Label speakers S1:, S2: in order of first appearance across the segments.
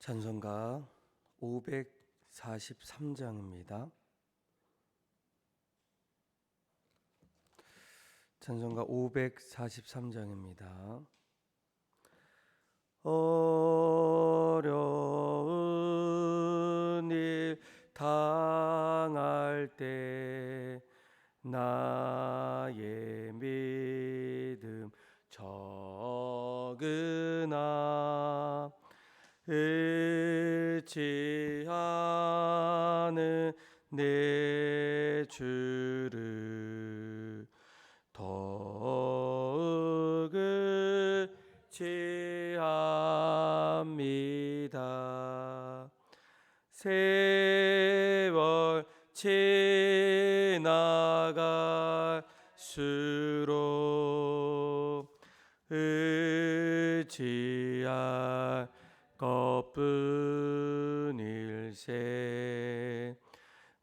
S1: 찬송가 543장입니다. 찬송가 543장입니다. 어려운 일 당할 때 나의 믿음 적으나 의지하는 내 주를 더욱 의지합니다. 세월 지나갈수록 의지할 것뿐일세.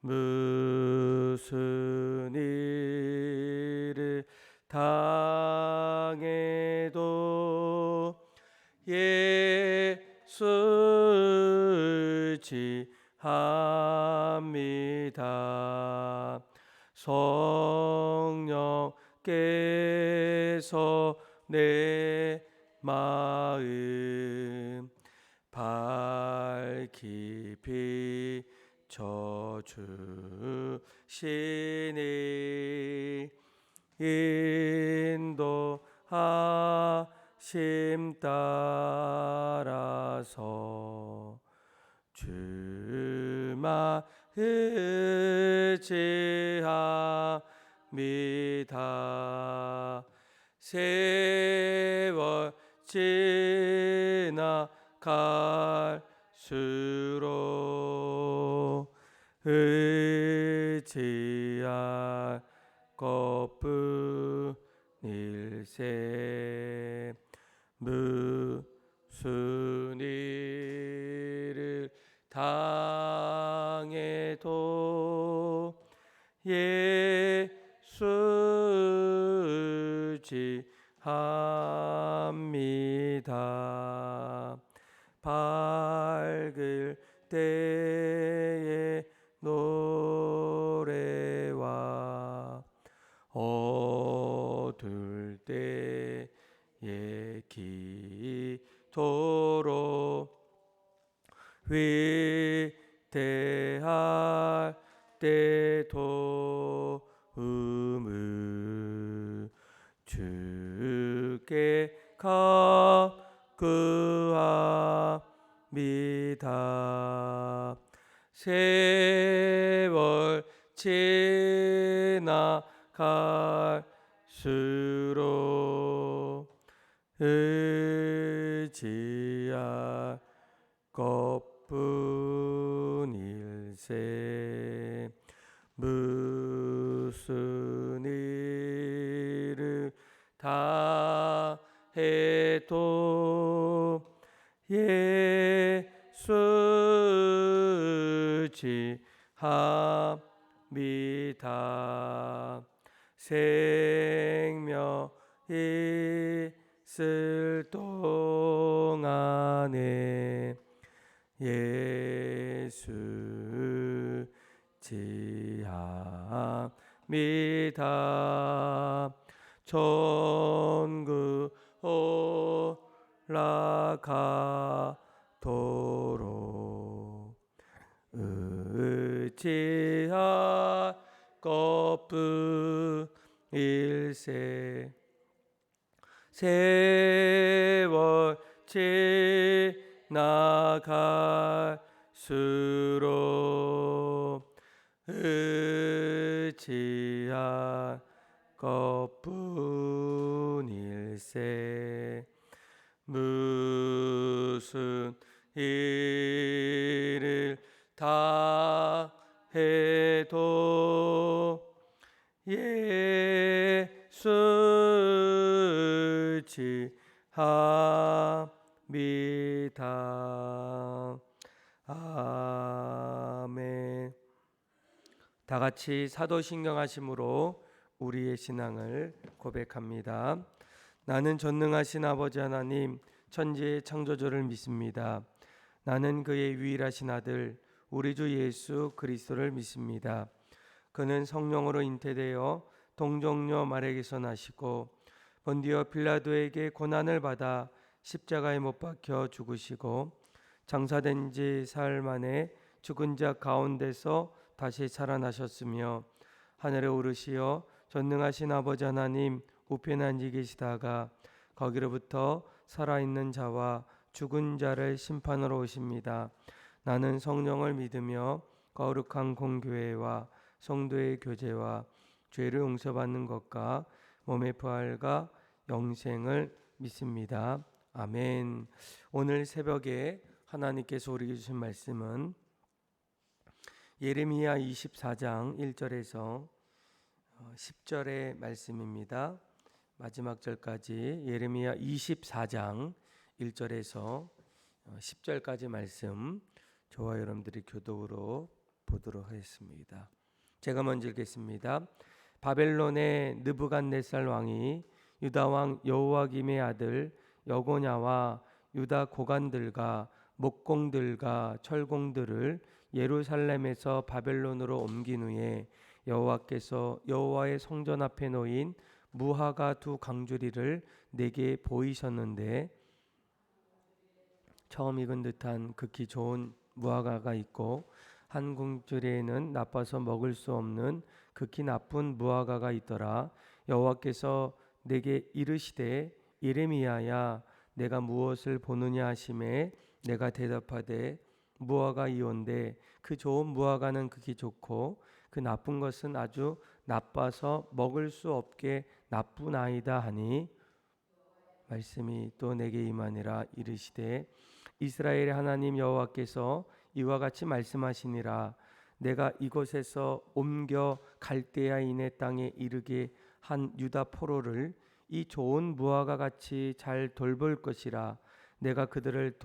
S1: 무슨 일을 당해도 예수 의지합니다. 성령께서 내 마음 밝히 비춰주시니 인도하심 따라서 주만 의지합니다. 세월 지나갈수록 의지할 것뿐일세. 무슨 일을 당해도 예수 의지합니다. 밝을 때의 노래와 어두울 때의 기도로 위대할 때 도움을 주께 구합니다. 세월 지나갈수록 의지할 것뿐일세. 무슨 일을 다해도 예수 의지합니다. 생명 있을 동안에 예수 의지합니다. 천국 올라가도록 의지할 것뿐일세. 세월 지나갈수록 의지할 것뿐일세. 무슨 일을 다해도 예수 의지합니다. 아멘. 다 같이 사도신경하심으로 우리의 신앙을 고백합니다. 나는 전능하신 아버지 하나님, 천지의 창조주를 믿습니다. 나는 그의 유일하신 아들 우리 주 예수 그리스도를 믿습니다. 그는 성령으로 잉태되어 동정녀 마리아에게서 나시고 본디오 빌라도에게 고난을 받아 십자가에 못 박혀 죽으시고 장사된 지 사흘 만에 죽은 자 가운데서 다시 살아나셨으며 하늘에 오르시어 전능하신 아버지 하나님 우편에 앉아 계시다가 거기로부터 살아있는 자와 죽은 자를 심판하러 오십니다. 나는 성령을 믿으며 거룩한 공교회와 성도의 교제와 죄를 용서받는 것과 몸의 부활과 영생을 믿습니다. 아멘. 오늘 새벽에 하나님께서 우리에게 주신 말씀은 예레미야 24장 1절에서 10절의 말씀입니다. 마지막 절까지 예레미야 24장 1절에서 10절까지 말씀 저와 여러분들이 교독으로 보도록 하겠습니다. 제가 먼저 읽겠습니다. 바벨론의 느부갓네살 왕이 유다 왕 여호와김의 아들 여고냐와 유다 고관들과 목공들과 철공들을 예루살렘에서 바벨론으로 옮긴 후에 여호와께서 여호와의 성전 앞에 놓인 무화과 두 강주리를 내게 보이셨는데 처음 익은 듯한 극히 좋은 무화과가 있고 한 궁주리에는 나빠서 먹을 수 없는 극히 나쁜 무화과가 있더라. 여호와께서 내게 이르시되 예레미야야 내가 무엇을 보느냐 하시매 내가 대답하되 무화과이온데 그 좋은 무화과는 극히 좋고 그 나쁜 것은 아주 나빠서 먹을 수 없게 나쁘나이다 하니 말씀이 또 내게 임하니라. 이르시되 이스라엘의 하나님 여호와께서 이와 같이 말씀하시니라. 내가 이곳에서 옮겨 갈대아인의 땅에 이르게 한 유다 포로를 이 좋은 무화과 같이 잘 돌볼 것이라. 내가 그들을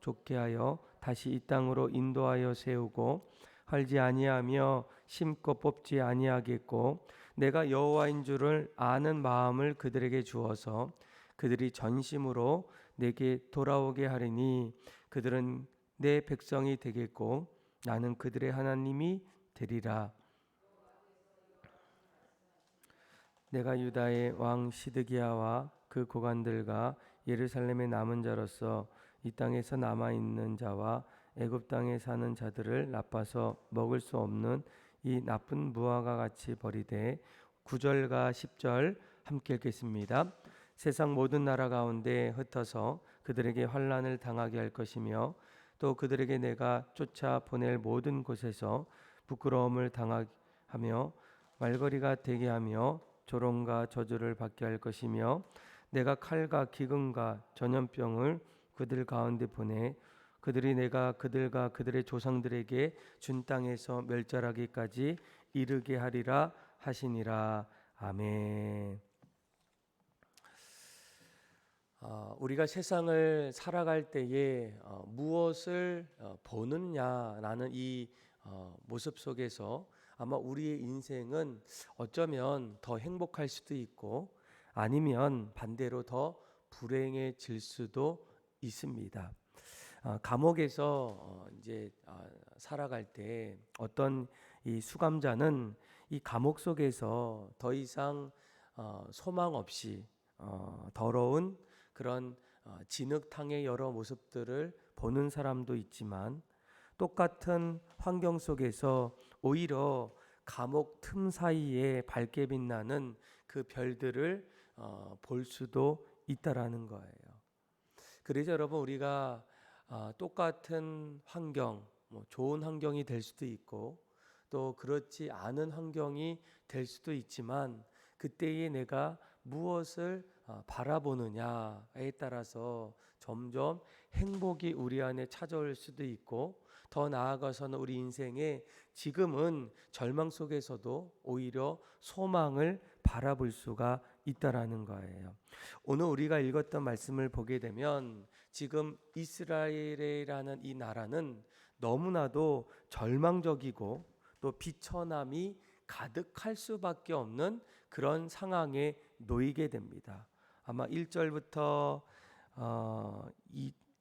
S1: 좋게 하여 다시 이 땅으로 인도하여 세우고 헐지 아니하며 심고 뽑지 아니하겠고 내가 여호와인 줄을 아는 마음을 그들에게 주어서 그들이 전심으로 내게 돌아오게 하리니 그들은 내 백성이 되겠고 나는 그들의 하나님이 되리라. 내가 유다의 왕 시드기야와 그 고관들과 예루살렘의 남은 자로서 이 땅에서 남아있는 자와 애굽 땅에 사는 자들을 나빠서 먹을 수 없는 이 나쁜 무화과 같이 버리되 9절과 10절 함께 읽겠습니다. 세상 모든 나라 가운데 흩어서 그들에게 환난을 당하게 할 것이며 또 그들에게 내가 쫓아 보낼 모든 곳에서 부끄러움을 당하며 말거리가 되게 하며 조롱과 저주를 받게 할 것이며 내가 칼과 기근과 전염병을 그들 가운데 보내 그들이 내가 그들과 그들의 조상들에게 준 땅에서 멸절하기까지 이르게 하리라 하시니라. 아멘. 우리가 세상을 살아갈 때에 무엇을 보느냐라는 이 모습 속에서 아마 우리의 인생은 어쩌면 더 행복할 수도 있고 아니면 반대로 더 불행해질 수도 있습니다. 감옥에서 이제 살아갈 때 어떤 이 수감자는 이 감옥 속에서 더 이상 소망 없이 더러운 그런 진흙탕의 여러 모습들을 보는 사람도 있지만 똑같은 환경 속에서 오히려 감옥 틈 사이에 밝게 빛나는 그 별들을 볼 수도 있다라는 거예요. 그래서 여러분 우리가 똑같은 환경, 좋은 환경이 될 수도 있고 또 그렇지 않은 환경이 될 수도 있지만 그때에 내가 무엇을 바라보느냐에 따라서 점점 행복이 우리 안에 찾아올 수도 있고 더 나아가서는 우리 인생에 지금은 절망 속에서도 오히려 소망을 바라볼 수가 있다라는 거예요. 오늘 우리가 읽었던 말씀을 보게 되면 지금 이스라엘이라는 이 나라는 너무나도 절망적이고 또 비천함이 가득할 수밖에 없는 그런 상황에 놓이게 됩니다. 아마 1절부터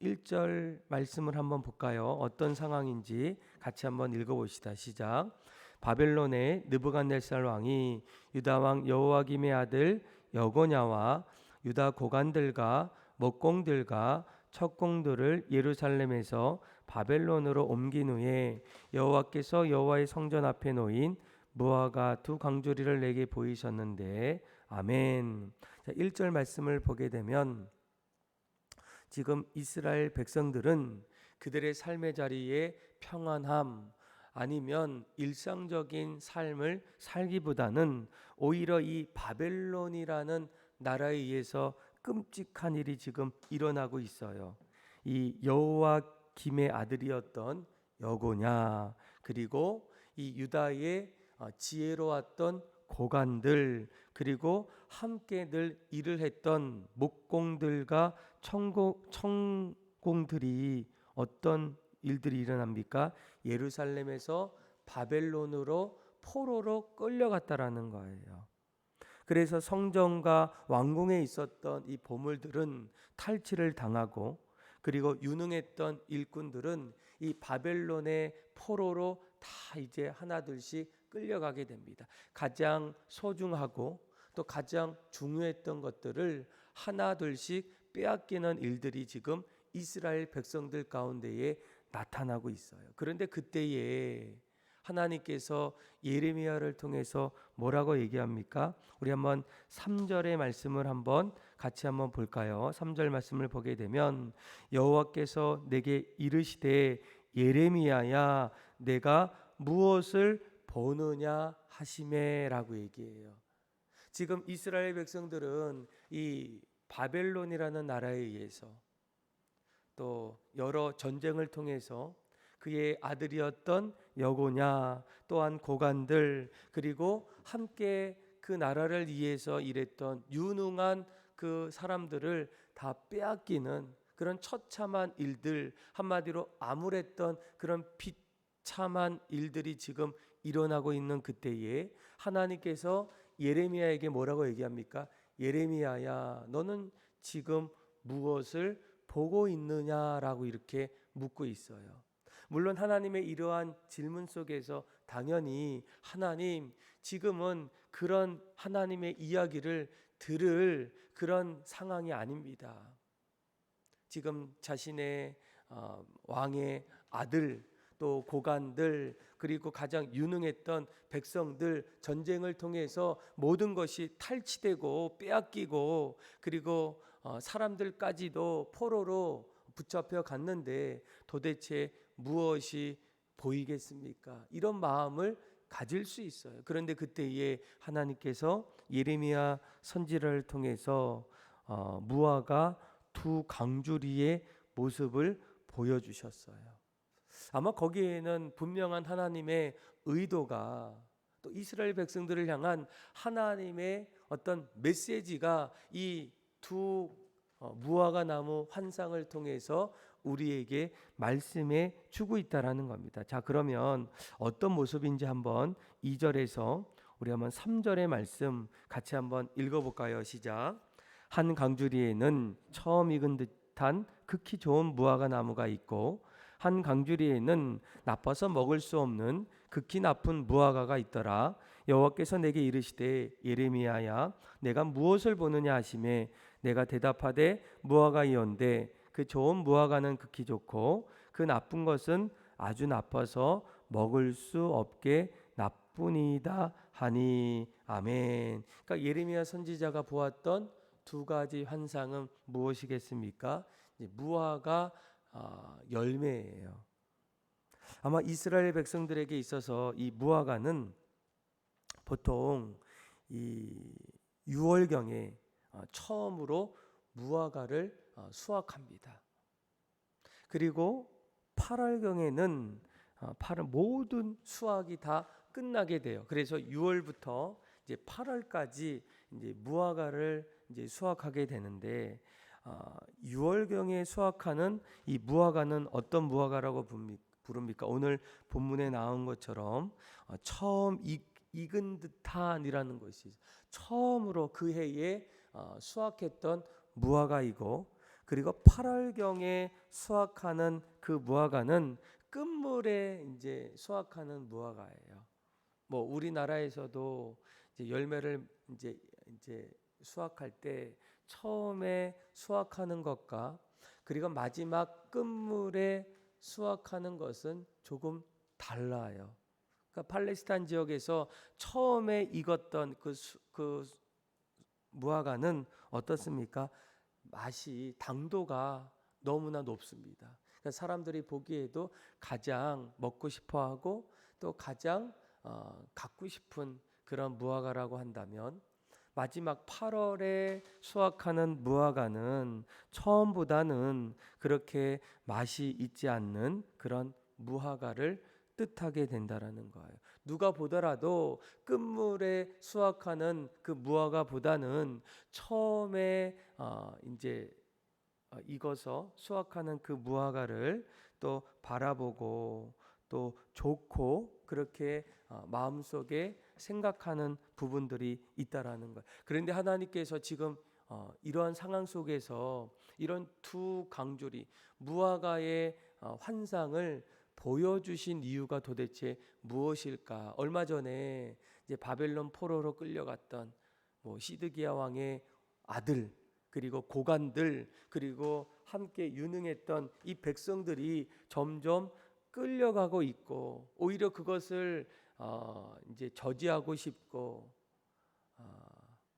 S1: 1절 말씀을 한번 볼까요? 어떤 상황인지 같이 한번 읽어봅시다. 시작. 바벨론의 느부갓네살 왕이 유다 왕 여호와김의 아들 여고냐와 유다 고관들과 목공들과 척공들을 예루살렘에서 바벨론으로 옮긴 후에 여호와께서 여호와의 성전 앞에 놓인 무화과 두 광주리를 내게 보이셨는데 아멘. 자, 1절 말씀을 보게 되면 지금 이스라엘 백성들은 그들의 삶의 자리에 평안함 아니면 일상적인 삶을 살기보다는 오히려 이 바벨론이라는 나라에 의해서 끔찍한 일이 지금 일어나고 있어요. 이 여호와김의 아들이었던 여고냐, 그리고 이 유다의 지혜로웠던 고관들, 그리고 함께 늘 일을 했던 목공들과 청공들이 어떤 일들이 일어납니까? 예루살렘에서 바벨론으로 포로로 끌려갔다라는 거예요. 그래서 성전과 왕궁에 있었던 이 보물들은 탈취를 당하고, 그리고 유능했던 일꾼들은 이 바벨론의 포로로 다 이제 하나둘씩 끌려가게 됩니다. 가장 소중하고 또 가장 중요했던 것들을 하나둘씩 빼앗기는 일들이 지금 이스라엘 백성들 가운데에 나타나고 있어요. 그런데 그때에 하나님께서 예레미야를 통해서 뭐라고 얘기합니까? 우리 한번 3절의 말씀을 한번 같이 한번 볼까요? 3절 말씀을 보게 되면 여호와께서 내게 이르시되 예레미야야 내가 무엇을 보느냐 하시매라고 얘기해요. 지금 이스라엘 백성들은 이 바벨론이라는 나라에 의해서 또 여러 전쟁을 통해서 그의 아들이었던 여고냐, 또한 고관들, 그리고 함께 그 나라를 위해서 일했던 유능한 그 사람들을 다 빼앗기는 그런 처참한 일들, 한마디로 암울했던 그런 비참한 일들이 지금 일어나고 있는 그때에 하나님께서 예레미야에게 뭐라고 얘기합니까? 예레미야야, 너는 지금 무엇을 보고 있느냐라고 이렇게 묻고 있어요. 물론 하나님의 이러한 질문 속에서 당연히 하나님, 지금은 그런 하나님의 이야기를 들을 그런 상황이 아닙니다. 지금 자신의 왕의 아들, 또 고관들, 그리고 가장 유능했던 백성들, 전쟁을 통해서 모든 것이 탈취되고 빼앗기고, 그리고 사람들까지도 포로로 붙잡혀 갔는데 도대체 무엇이 보이겠습니까? 이런 마음을 가질 수 있어요. 그런데 그때에 하나님께서 예레미야 선지자를 통해서 무화과 두 강주리의 모습을 보여주셨어요. 아마 거기에는 분명한 하나님의 의도가, 또 이스라엘 백성들을 향한 하나님의 어떤 메시지가 이 두 무화과 나무 환상을 통해서 우리에게 말씀해 주고 있다라는 겁니다. 자, 그러면 어떤 모습인지 한번 2절에서 우리 한번 3절의 말씀 같이 한번 읽어볼까요? 시작. 한 강주리에는 처음 익은 듯한 극히 좋은 무화과 나무가 있고 한 강주리에는 나빠서 먹을 수 없는 극히 나쁜 무화과가 있더라. 여호와께서 내게 이르시되 예레미야야 내가 무엇을 보느냐 하시매 내가 대답하되 무화과이온데 그 좋은 무화과는 극히 좋고 그 나쁜 것은 아주 나빠서 먹을 수 없게 나쁘니다 하니 아멘. 그러니까 예레미야 선지자가 보았던 두 가지 환상은 무엇이겠습니까? 무화과 열매예요. 아마 이스라엘 백성들에게 있어서 이 무화과는 보통 이 6월경에 처음으로 무화과를 수확합니다. 그리고 8월경에는 8월 모든 수확이 다 끝나게 돼요. 그래서 6월부터 이제 8월까지 이제 무화과를 이제 수확하게 되는데 6월경에 수확하는 이 무화과는 어떤 무화과라고 부릅니까? 오늘 본문에 나온 것처럼 처음 익은 듯한이라는 것이 처음으로 그 해에 수확했던 무화과이고, 그리고 8월경에 수확하는 그 무화과는 끝물에 이제 수확하는 무화과예요. 뭐 우리나라에서도 이제 열매를 이제 수확할 때 처음에 수확하는 것과 그리고 마지막 끝물에 수확하는 것은 조금 달라요. 그러니까 팔레스타인 지역에서 처음에 익었던 그 무화과는 어떻습니까? 맛이 당도가 너무나 높습니다. 그러니까 사람들이 보기에도 가장 먹고 싶어하고 또 가장 갖고 싶은 그런 무화과라고 한다면 마지막 8월에 수확하는 무화과는 처음보다는 그렇게 맛이 있지 않는 그런 무화과를 뜻하게 된다라는 거예요. 누가 보더라도 끝물에 수확하는 그 무화과보다는 처음에 이제 익어서 수확하는 그 무화과를 또 바라보고 또 좋고 그렇게 마음속에 생각하는 부분들이 있다라는 거예요. 그런데 하나님께서 지금 이러한 상황 속에서 이런 두 강조리 무화과의 환상을 보여주신 이유가 도대체 무엇일까? 얼마 전에 이제 바벨론 포로로 끌려갔던 뭐 시드기야 왕의 아들 그리고 고관들 그리고 함께 유능했던 이 백성들이 점점 끌려가고 있고 오히려 그것을 이제 저지하고 싶고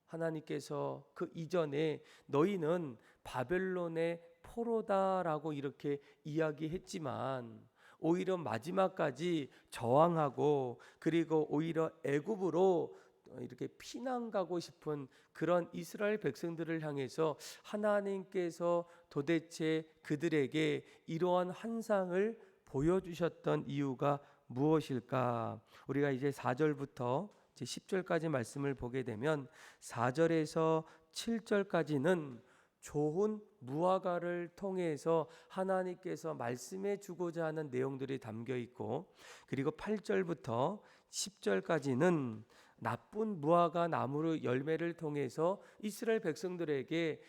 S1: 하나님께서 그 이전에 너희는 바벨론의 포로다라고 이렇게 이야기했지만 오히려 마지막까지 저항하고 그리고 오히려 애굽으로 이렇게 피난 가고 싶은 그런 이스라엘 백성들을 향해서 하나님께서 도대체 그들에게 이러한 환상을 보여주셨던 이유가 무엇일까? 우리가 이제 4절부터 이제 10절까지 말씀을 보게 되면 4절에서 7절까지는 좋은 무화과를 통해서 하나님께서 말씀해 주고자 하는 내용들이 담겨 있고 그리고 8절부터 10절까지는 나쁜 무화과 나무의 열매를 통해서 이스라엘 백성들에게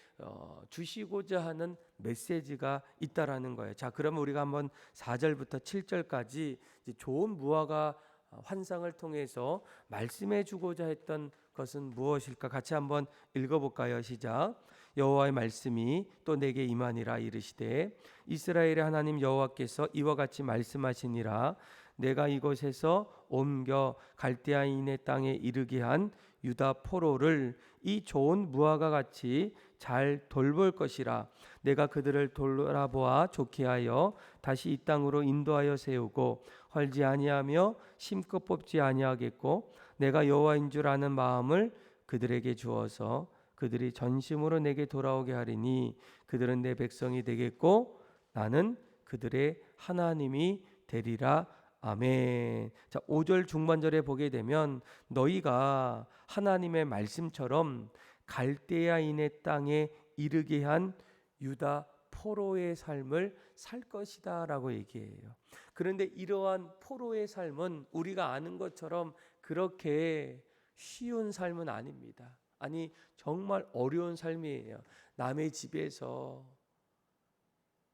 S1: 주시고자 하는 메시지가 있다라는 거예요. 자, 그러면 우리가 한번 4절부터 7절까지 좋은 무화과 환상을 통해서 말씀해 주고자 했던 것은 무엇일까? 같이 한번 읽어볼까요? 시작. 여호와의 말씀이 또 내게 임하니라 이르시되 이스라엘의 하나님 여호와께서 이와 같이 말씀하시니라 내가 이곳에서 옮겨 갈대아인의 땅에 이르게 한 유다 포로를 이 좋은 무화과 같이 잘 돌볼 것이라 내가 그들을 돌아보아 좋게 하여 다시 이 땅으로 인도하여 세우고 헐지 아니하며 심고 뽑지 아니하겠고 내가 여호와인 줄 아는 마음을 그들에게 주어서 그들이 전심으로 내게 돌아오게 하리니 그들은 내 백성이 되겠고 나는 그들의 하나님이 되리라. 아멘. 자, 5절 중반절에 보게 되면 너희가 하나님의 말씀처럼 갈대아인의 땅에 이르게 한 유다 포로의 삶을 살 것이다라고 얘기해요. 그런데 이러한 포로의 삶은 우리가 아는 것처럼 그렇게 쉬운 삶은 아닙니다. 아니 정말 어려운 삶이에요. 남의 집에서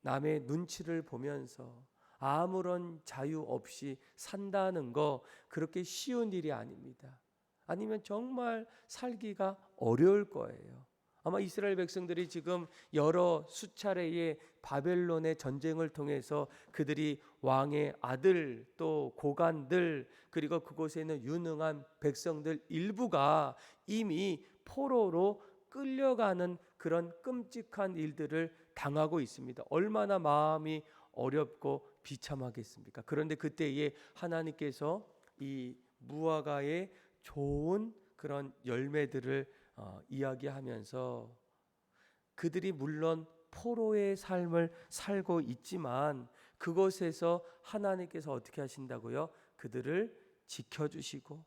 S1: 남의 눈치를 보면서 아무런 자유 없이 산다는 거 그렇게 쉬운 일이 아닙니다. 아니면 정말 살기가 어려울 거예요. 아마 이스라엘 백성들이 지금 여러 수차례의 바벨론의 전쟁을 통해서 그들이 왕의 아들 또 고관들 그리고 그곳에 있는 유능한 백성들 일부가 이미 포로로 끌려가는 그런 끔찍한 일들을 당하고 있습니다. 얼마나 마음이 어렵고 비참하겠습니까? 그런데 그때에 하나님께서 이 무화과의 좋은 그런 열매들을 이야기하면서 그들이 물론 포로의 삶을 살고 있지만 그곳에서 하나님께서 어떻게 하신다고요? 그들을 지켜주시고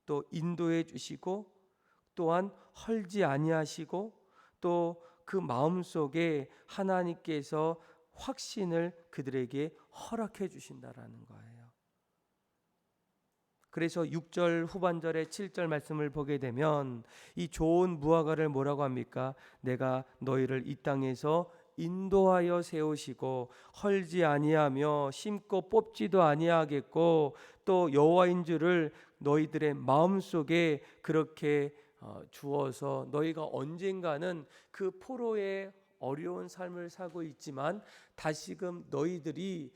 S1: 또 인도해 주시고 또한 헐지 아니하시고 또 그 마음속에 하나님께서 확신을 그들에게 허락해 주신다라는 거예요. 그래서 6절 후반절에 7절 말씀을 보게 되면 이 좋은 무화과를 뭐라고 합니까? 내가 너희를 이 땅에서 인도하여 세우시고 헐지 아니하며 심고 뽑지도 아니하겠고 또 여호와인 줄을 너희들의 마음속에 그렇게 주어서 너희가 언젠가는 그 포로의 어려운 삶을 살고 있지만 다시금 너희들이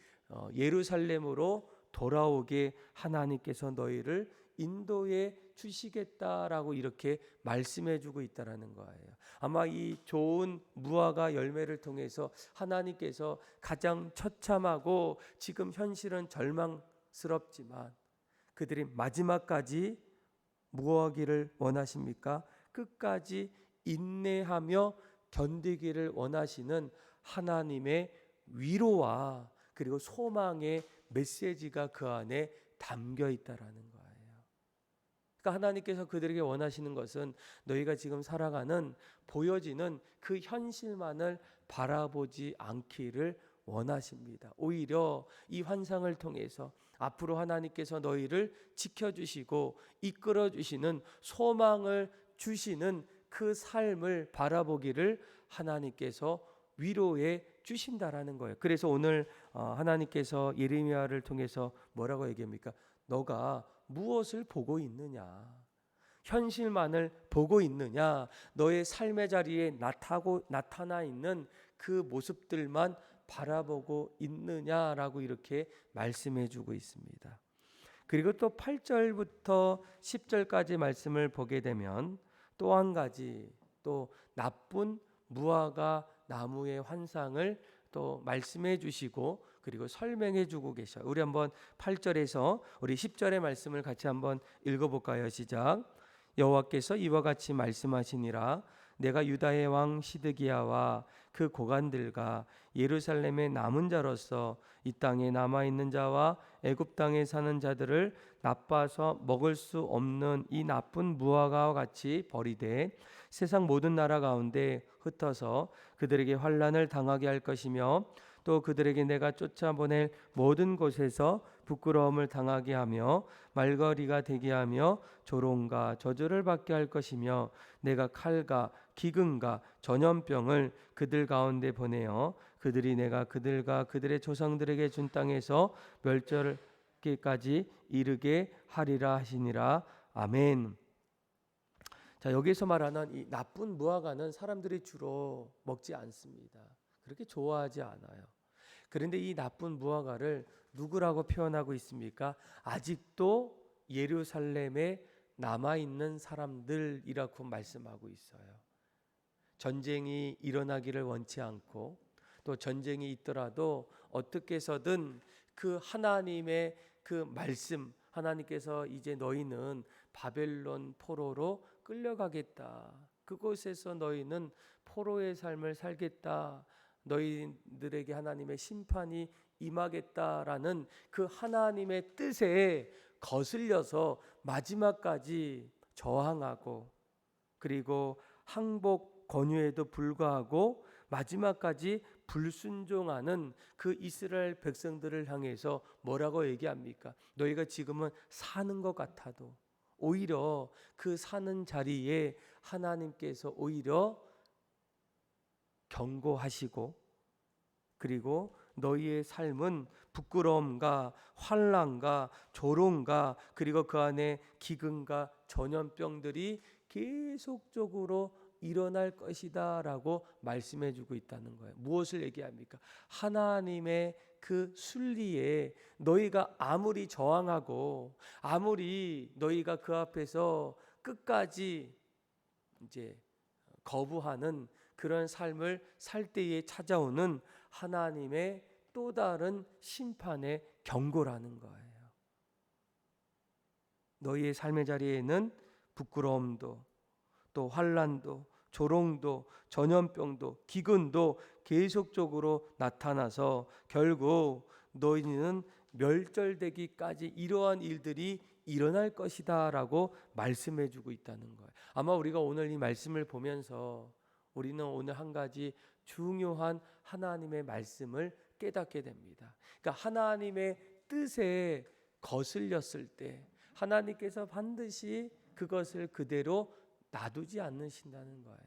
S1: 예루살렘으로 돌아오게 하나님께서 너희를 인도해 주시겠다라고 이렇게 말씀해 주고 있다라는 거예요. 아마 이 좋은 무화과 열매를 통해서 하나님께서 가장 처참하고 지금 현실은 절망스럽지만 그들이 마지막까지 무엇하기를 원하십니까? 끝까지 인내하며 견디기를 원하시는 하나님의 위로와 그리고 소망의 메시지가 그 안에 담겨 있다라는 거예요. 그러니까 하나님께서 그들에게 원하시는 것은 너희가 지금 살아가는 보여지는 그 현실만을 바라보지 않기를 원하십니다. 오히려 이 환상을 통해서 앞으로 하나님께서 너희를 지켜주시고 이끌어주시는 소망을 주시는 그 삶을 바라보기를 하나님께서 위로해 주신다라는 거예요. 그래서 오늘 하나님께서 예레미야를 통해서 뭐라고 얘기합니까? 너가 무엇을 보고 있느냐? 현실만을 보고 있느냐? 너의 삶의 자리에 나타나 있는 그 모습들만 바라보고 있느냐라고 이렇게 말씀해 주고 있습니다. 그리고 또 8절부터 10절까지 말씀을 보게 되면 또 한 가지 또 나쁜 무화과 나무의 환상을 또 말씀해 주시고 그리고 설명해 주고 계셔요. 우리 한번 8절에서 우리 10절의 말씀을 같이 한번 읽어볼까요? 시작. 여호와께서 이와 같이 말씀하시니라. 내가 유다의 왕 시드기야와 그 고관들과 예루살렘의 남은 자로서 이 땅에 남아있는 자와 애굽 땅에 사는 자들을 나빠서 먹을 수 없는 이 나쁜 무화과와 같이 버리되 세상 모든 나라 가운데 흩어서 그들에게 환난을 당하게 할 것이며 또 그들에게 내가 쫓아보낼 모든 곳에서 부끄러움을 당하게 하며 말거리가 되게 하며 조롱과 저주를 받게 할 것이며 내가 칼과 기근과 전염병을 그들 가운데 보내어 그들이 내가 그들과 그들의 조상들에게 준 땅에서 멸절하기까지 이르게 하리라 하시니라. 아멘. 자, 여기서 말하는 이 나쁜 무화과는 사람들이 주로 먹지 않습니다. 그렇게 좋아하지 않아요. 그런데 이 나쁜 무화과를 누구라고 표현하고 있습니까? 아직도 예루살렘에 남아있는 사람들이라고 말씀하고 있어요. 전쟁이 일어나기를 원치 않고 또 전쟁이 있더라도 어떻게 해서든 그 하나님의 그 말씀, 하나님께서 이제 너희는 바벨론 포로로 끌려가겠다. 그곳에서 너희는 포로의 삶을 살겠다. 너희들에게 하나님의 심판이 임하겠다라는 그 하나님의 뜻에 거슬려서 마지막까지 저항하고 그리고 항복 권유에도 불구하고 마지막까지 불순종하는 그 이스라엘 백성들을 향해서 뭐라고 얘기합니까? 너희가 지금은 사는 것 같아도 오히려 그 사는 자리에 하나님께서 오히려 경고하시고 그리고 너희의 삶은 부끄러움과 환난과 조롱과 그리고 그 안에 기근과 전염병들이 계속적으로 일어날 것이다 라고 말씀해 주고 있다는 거예요. 무엇을 얘기합니까? 하나님의 그 순리에 너희가 아무리 저항하고 아무리 너희가 그 앞에서 끝까지 이제 거부하는 그런 삶을 살 때에 찾아오는 하나님의 또 다른 심판의 경고라는 거예요. 너희의 삶의 자리에는 부끄러움도 또 환난도 조롱도 전염병도 기근도 계속적으로 나타나서 결국 너희는 멸절되기까지 이러한 일들이 일어날 것이다 라고 말씀해 주고 있다는 거예요. 아마 우리가 오늘 이 말씀을 보면서 우리는 오늘 한 가지 중요한 하나님의 말씀을 깨닫게 됩니다. 그러니까 하나님의 뜻에 거슬렸을 때 하나님께서 반드시 그것을 그대로 놔두지 않으신다는 거예요.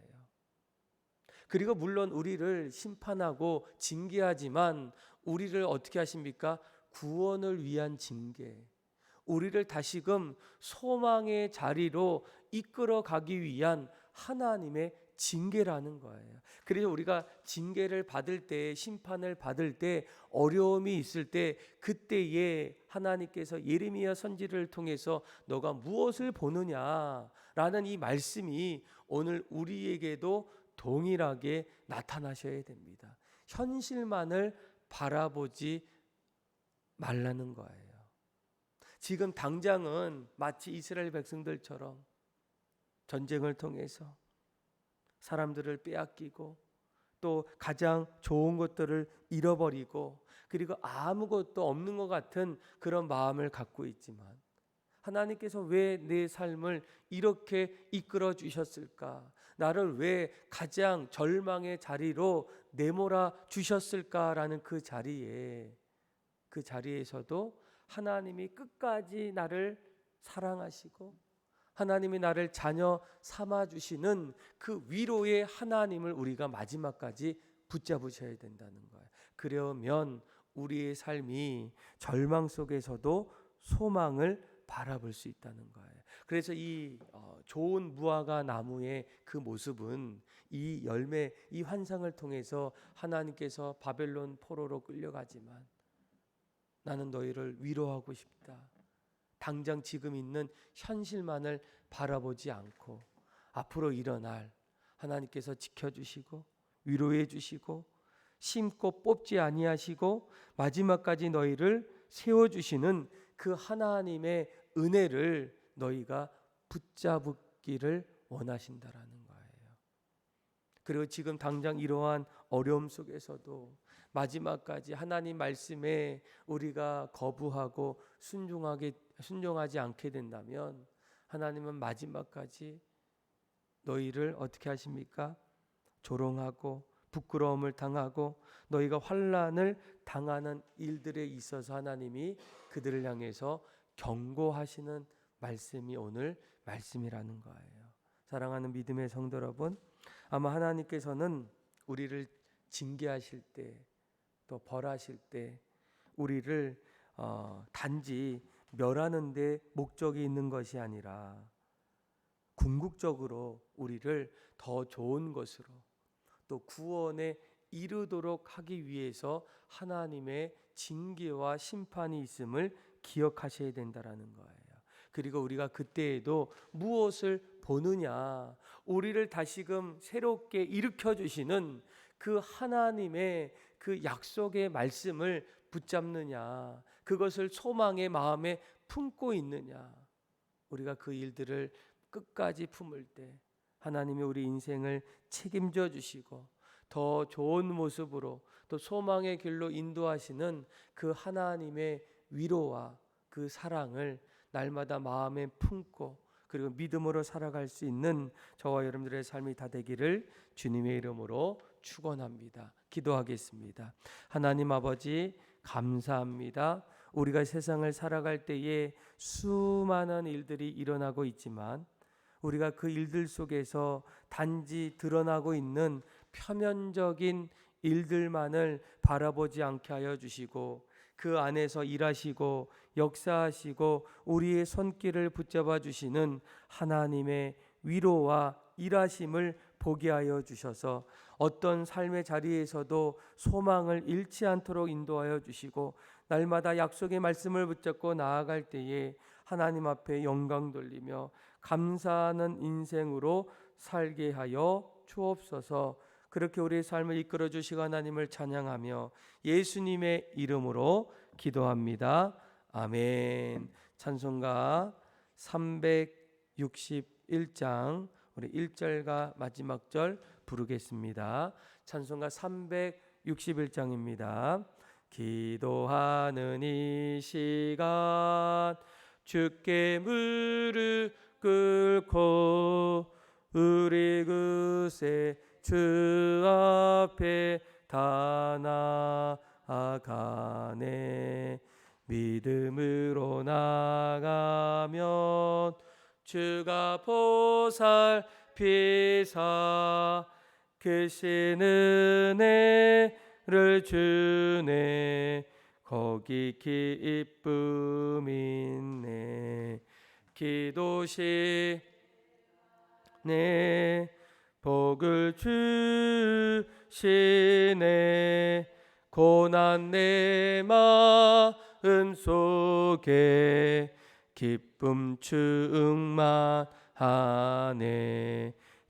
S1: 그리고 물론 우리를 심판하고 징계하지만 우리를 어떻게 하십니까? 구원을 위한 징계, 우리를 다시금 소망의 자리로 이끌어 가기 위한 하나님의 징계라는 거예요. 그래서 우리가 징계를 받을 때, 심판을 받을 때, 어려움이 있을 때, 그때에 하나님께서 예레미야 선지를 통해서 너가 무엇을 보느냐라는 이 말씀이 오늘 우리에게도 동일하게 나타나셔야 됩니다. 현실만을 바라보지 말라는 거예요. 지금 당장은 마치 이스라엘 백성들처럼 전쟁을 통해서 사람들을 빼앗기고 또 가장 좋은 것들을 잃어버리고 그리고 아무것도 없는 것 같은 그런 마음을 갖고 있지만, 하나님께서 왜 내 삶을 이렇게 이끌어 주셨을까? 나를 왜 가장 절망의 자리로 내몰아 주셨을까라는 그 자리에서도 하나님이 끝까지 나를 사랑하시고 하나님이 나를 자녀 삼아 주시는 그 위로의 하나님을 우리가 마지막까지 붙잡으셔야 된다는 거예요. 그러면 우리의 삶이 절망 속에서도 소망을 바라볼 수 있다는 거예요. 그래서 이 좋은 무화과 나무의 그 모습은 이 열매, 이 환상을 통해서 하나님께서 바벨론 포로로 끌려가지만 나는 너희를 위로하고 싶다. 당장 지금 있는 현실만을 바라보지 않고 앞으로 일어날 하나님께서 지켜주시고 위로해 주시고 심고 뽑지 아니하시고 마지막까지 너희를 세워주시는 그 하나님의 은혜를 너희가 붙잡기를 원하신다라는 거예요. 그리고 지금 당장 이러한 어려움 속에서도 마지막까지 하나님 말씀에 우리가 거부하고 순종하지 않게 된다면 하나님은 마지막까지 너희를 어떻게 하십니까? 조롱하고 부끄러움을 당하고 너희가 환난을 당하는 일들에 있어서 하나님이 그들을 향해서 경고하시는 말씀이 오늘 말씀이라는 거예요. 사랑하는 믿음의 성도 여러분, 아마 하나님께서는 우리를 징계하실 때 또 벌하실 때 우리를 단지 멸하는 데 목적이 있는 것이 아니라 궁극적으로 우리를 더 좋은 것으로 또 구원에 이르도록 하기 위해서 하나님의 징계와 심판이 있음을 기억하셔야 된다라는 거예요. 그리고 우리가 그때에도 무엇을 보느냐, 우리를 다시금 새롭게 일으켜 주시는 그 하나님의 그 약속의 말씀을 붙잡느냐, 그것을 소망의 마음에 품고 있느냐, 우리가 그 일들을 끝까지 품을 때 하나님이 우리 인생을 책임져 주시고 더 좋은 모습으로 또 소망의 길로 인도하시는 그 하나님의 위로와 그 사랑을 날마다 마음에 품고 그리고 믿음으로 살아갈 수 있는 저와 여러분들의 삶이 다 되기를 주님의 이름으로 축원합니다. 기도하겠습니다. 하나님 아버지, 감사합니다. 우리가 세상을 살아갈 때에 수많은 일들이 일어나고 있지만 우리가 그 일들 속에서 단지 드러나고 있는 표면적인 일들만을 바라보지 않게 하여 주시고 그 안에서 일하시고 역사하시고 우리의 손길을 붙잡아 주시는 하나님의 위로와 일하심을 보게 하여 주셔서 어떤 삶의 자리에서도 소망을 잃지 않도록 인도하여 주시고 날마다 약속의 말씀을 붙잡고 나아갈 때에 하나님 앞에 영광 돌리며 감사하는 인생으로 살게 하여 주옵소서. 그렇게 우리의 삶을 이끌어 주시고 하나님을 찬양하며 예수님의 이름으로 기도합니다. 아멘. 찬송가 361장 우리 1절과 마지막 절 부르겠습니다. 찬송가 361장입니다. 기도하는 이 시간 주께 무릎 꿇고 우리 그새 주 앞에 다 나아가네. 믿음으로 나가면 주가 보살피사 크신 은혜를 주네 거기 기쁨 있네 기도시네 복을 주시네 고난 내 마음 속에 기쁨 충만하네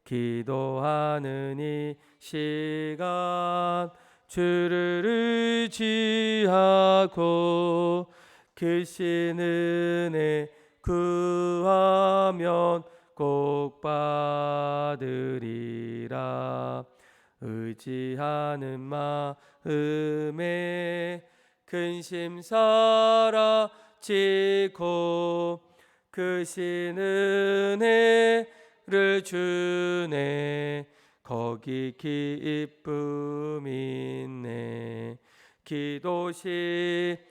S1: 기도하는 이 시간 주를 의지하고 크신 은혜 구하면 꼭 받으리라 의지하는 마음에 근심 사라지고 크신 은혜를 주네 거기 기쁨 있네 기도 시간에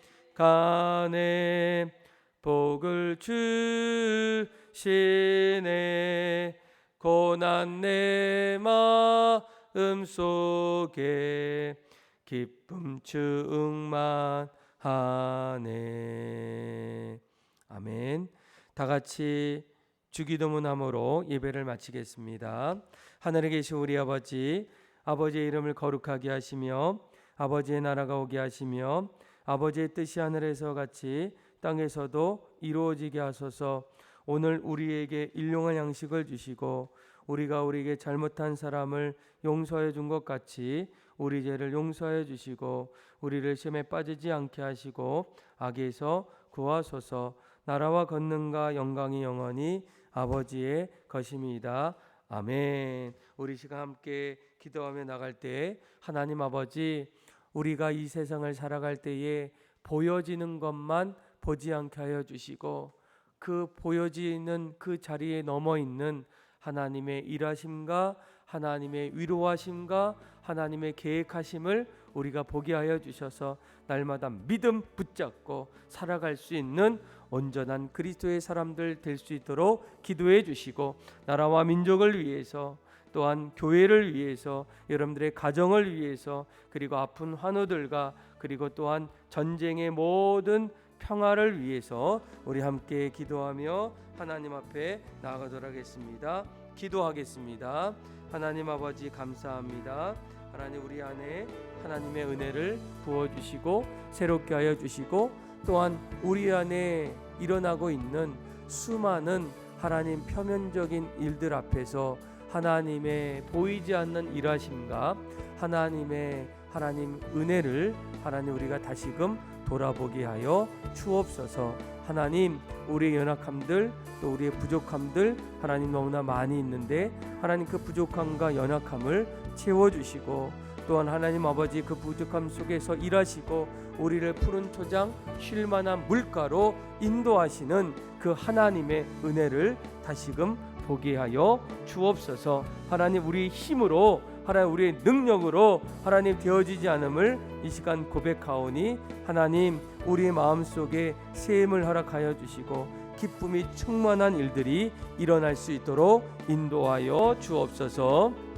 S1: 복을 주시네 고난 내 마음 속에 기쁨 충만하네 아멘. 다 같이 주기도문함으로 예배를 마치겠습니다. 하늘에 계신 우리 아버지 아버지의 이름을 거룩하게 하시며 아버지의 나라가 오게 하시며 아버지의 뜻이 하늘에서 같이 땅에서도 이루어지게 하소서 오늘 우리에게 일용할 양식을 주시고 우리가 우리에게 잘못한 사람을 용서해 준 것 같이 우리 죄를 용서해 주시고 우리를 시험에 빠지지 않게 하시고 악에서 구하소서 나라와 권능과 영광이 영원히 아버지의 것임이다. 아멘. 우리 시간 함께 기도하며 나갈 때 하나님 아버지 우리가 이 세상을 살아갈 때에 보여지는 것만 보지 않게 하여 주시고 그 보여지는 그 자리에 넘어 있는 하나님의 일하심과 하나님의 위로하심과 하나님의 계획하심을 우리가 보게 하여 주셔서 날마다 믿음 붙잡고 살아갈 수 있는 온전한 그리스도의 사람들 될 수 있도록 기도해 주시고 나라와 민족을 위해서 또한 교회를 위해서 여러분들의 가정을 위해서 그리고 아픈 환우들과 그리고 또한 전쟁의 모든 평화를 위해서 우리 함께 기도하며 하나님 앞에 나아가도록 하겠습니다. 기도하겠습니다. 하나님 아버지 감사합니다. 하나님 우리 안에 하나님의 은혜를 부어주시고 새롭게 하여 주시고 또한 우리 안에 일어나고 있는 수많은 하나님 표면적인 일들 앞에서 하나님의 보이지 않는 일하심과 하나님 은혜를 하나님 우리가 다시금 돌아보게 하여 주옵소서. 하나님 우리의 연약함들 또 우리의 부족함들 하나님 너무나 많이 있는데 하나님 그 부족함과 연약함을 채워주시고 또한 하나님 아버지 그 부족함 속에서 일하시고 우리를 푸른 초장 쉴만한 물가로 인도하시는 그 하나님의 은혜를 다시금 보게 하여 주옵소서. 하나님 우리의 힘으로 하나님 우리의 능력으로 하나님 되어지지 않음을 이 시간 고백하오니 하나님 우리의 마음속에 샘을 허락하여 주시고 기쁨이 충만한 일들이 일어날 수 있도록 인도하여 주옵소서.